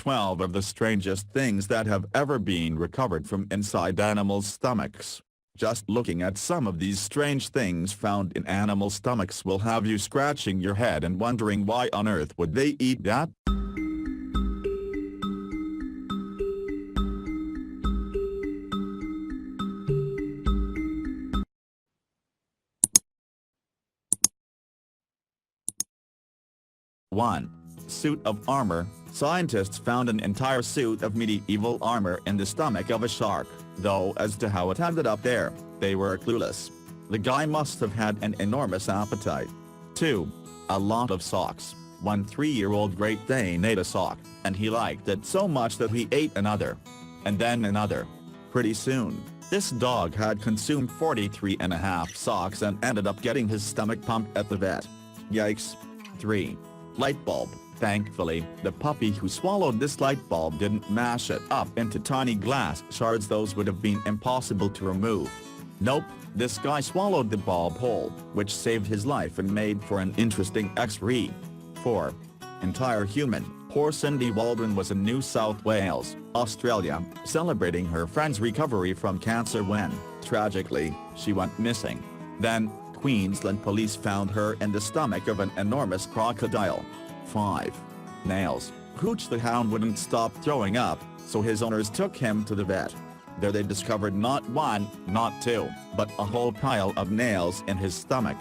12 of the strangest things that have ever been recovered from inside animals' stomachs. Just looking at some of these strange things found in animal stomachs will have you scratching your head and wondering why on earth would they eat that? One. Suit of armor. Scientists found an entire suit of medieval armor in the stomach of a shark, though as to how it ended up there, they were clueless. The guy must have had an enormous appetite. 2. A lot of socks. One 3-year-old Great Dane ate a sock, and he liked it so much that he ate another. And then another. Pretty soon, this dog had consumed 43.5 socks and ended up getting his stomach pumped at the vet. Yikes. 3. Light bulb. Thankfully, the puppy who swallowed this light bulb didn't mash it up into tiny glass shards. Those would have been impossible to remove. Nope, this guy swallowed the bulb whole, which saved his life and made for an interesting X-ray. 4. Entire human. Poor Cindy Waldron was in New South Wales, Australia, celebrating her friend's recovery from cancer when, tragically, she went missing. Then, Queensland police found her in the stomach of an enormous crocodile. 5. Nails. Hooch the hound wouldn't stop throwing up, so his owners took him to the vet. There they discovered not one, not two, but a whole pile of nails in his stomach.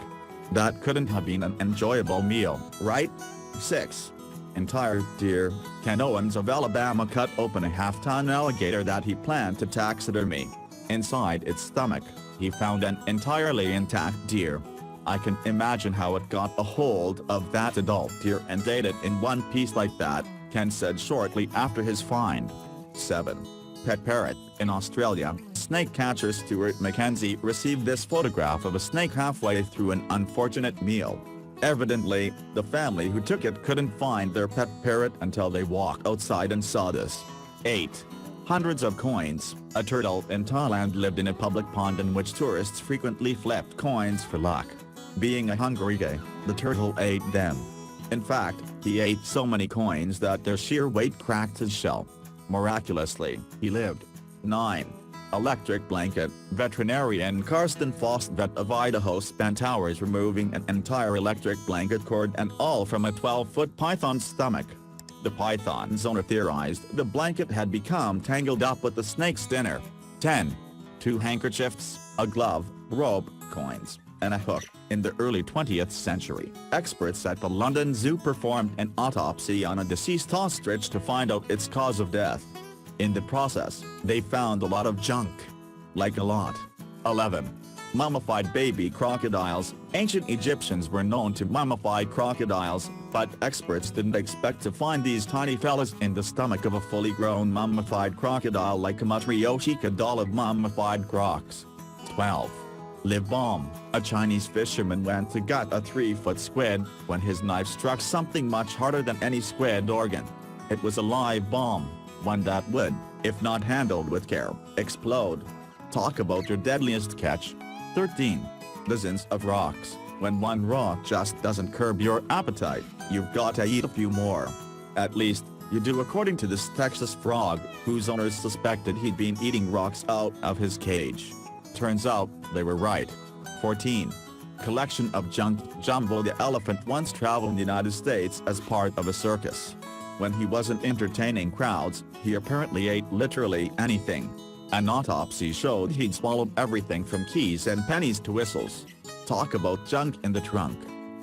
That couldn't have been an enjoyable meal, right? 6. Entire deer. Ken Owens of Alabama cut open a half-ton alligator that he planned to taxidermy. Inside its stomach, he found an entirely intact deer. I can imagine how it got a hold of that adult deer and ate it in one piece like that, Ken said shortly after his find. 7. Pet parrot. In Australia, snake catcher Stuart Mackenzie received this photograph of a snake halfway through an unfortunate meal. Evidently, the family who took it couldn't find their pet parrot until they walked outside and saw this. 8. Hundreds of coins. A turtle in Thailand lived in a public pond in which tourists frequently flipped coins for luck. Being a hungry guy, the turtle ate them. In fact, he ate so many coins that their sheer weight cracked his shell. Miraculously, he lived. 9. Electric blanket. Veterinarian Karsten Fostvet of Idaho spent hours removing an entire electric blanket cord and all from a 12-foot python's stomach. The python's owner theorized the blanket had become tangled up with the snake's dinner. 10. 2 handkerchiefs, a glove, rope, coins, and a hook. In the early 20th century, experts at the London Zoo performed an autopsy on a deceased ostrich to find out its cause of death. In the process, they found a lot of junk. Like a lot. 11. Mummified baby crocodiles. Ancient Egyptians were known to mummify crocodiles, but experts didn't expect to find these tiny fellas in the stomach of a fully grown mummified crocodile like a Matryoshka doll of mummified crocs. 12. Live bomb. A Chinese fisherman went to gut a 3-foot squid when his knife struck something much harder than any squid organ. It was a live bomb, one that would, if not handled with care, explode. Talk about your deadliest catch. 13. Dozens of rocks. When one rock just doesn't curb your appetite, you've got to eat a few more. At least, you do, according to this Texas frog, whose owners suspected he'd been eating rocks out of his cage. Turns out, they were right. 14. Collection of junk. Jumbo the elephant once traveled in the United States as part of a circus. When he wasn't entertaining crowds, he apparently ate literally anything. An autopsy showed he'd swallowed everything from keys and pennies to whistles. Talk about junk in the trunk.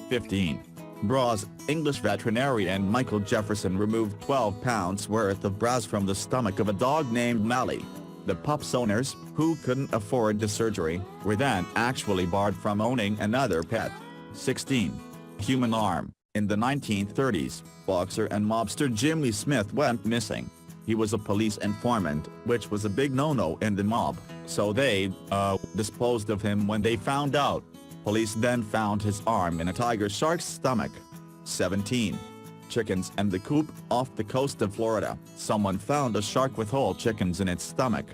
15. Bras. English veterinarian Michael Jefferson removed 12 pounds worth of bras from the stomach of a dog named Mally. The pup's owners, who couldn't afford the surgery, were then actually barred from owning another pet. 16. Human arm. In the 1930s, boxer and mobster Jimmy Smith went missing. He was a police informant, which was a big no-no in the mob, so they, disposed of him when they found out. Police then found his arm in a tiger shark's stomach. 17. Chickens and the coop. Off the coast of Florida, someone found a shark with whole chickens in its stomach.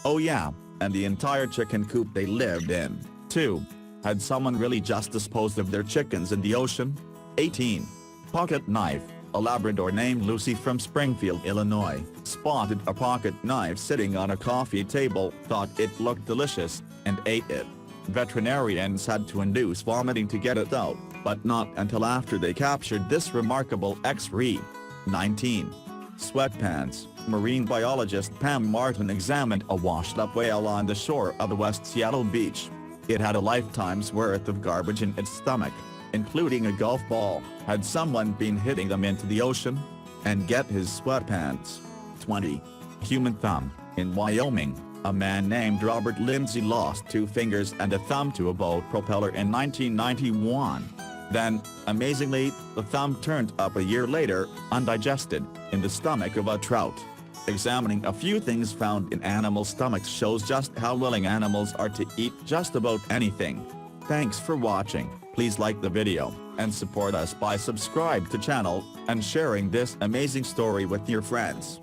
Oh yeah, and the entire chicken coop they lived in, too. Had someone really just disposed of their chickens in the ocean? 18. Pocket knife. a Labrador named Lucy from Springfield, Illinois, spotted a pocket knife sitting on a coffee table, thought it looked delicious, and ate it. Veterinarians had to induce vomiting to get it out, but not until after they captured this remarkable X-ray. 19. Sweatpants. Marine biologist Pam Martin examined a washed-up whale on the shore of the West Seattle beach. It had a lifetime's worth of garbage in its stomach, including a golf ball. Had someone been hitting them into the ocean? And get his sweatpants. 20. Human thumb. In Wyoming, a man named Robert Lindsay lost 2 fingers and a thumb to a boat propeller in 1991. Then, amazingly, the thumb turned up a year later, undigested, in the stomach of a trout. Examining a few things found in animal stomachs shows just how willing animals are to eat just about anything. Thanks for watching. Please like the video, and support us by subscribe to channel, and sharing this amazing story with your friends.